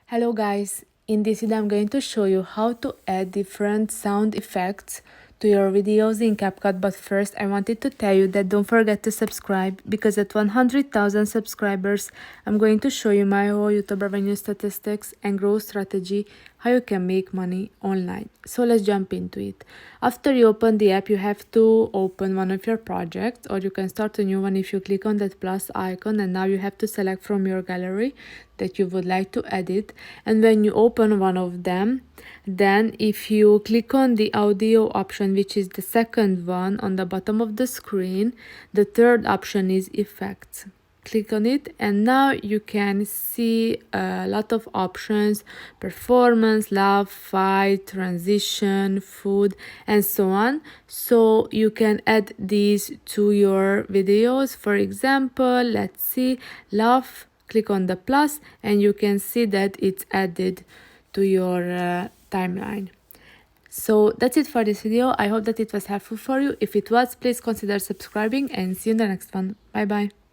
Hello guys, in this video I'm going to show you how to add different sound effects to your videos in CapCut, but first I wanted to tell you that don't forget to subscribe, because at 100,000 subscribers I'm going to show you my whole YouTube revenue statistics and growth strategy, how you can make money online. So let's jump into it. After you open the app, you have to open one of your projects, or you can start a new one if you click on that plus icon, and now you have to select from your gallery that you would like to edit. And when you open one of them, then if you click on the audio option, which is the second one on the bottom of the screen, the third option is effects. Click on it, and now you can see a lot of options: performance, laugh, fight, transition, food, and so on. So you can add these to your videos. For example, let's see, laugh, click on the plus, and you can see that it's added to your timeline. So that's it for this video. I hope that it was helpful for you. If it was, please consider subscribing, and see you in the next one. Bye bye.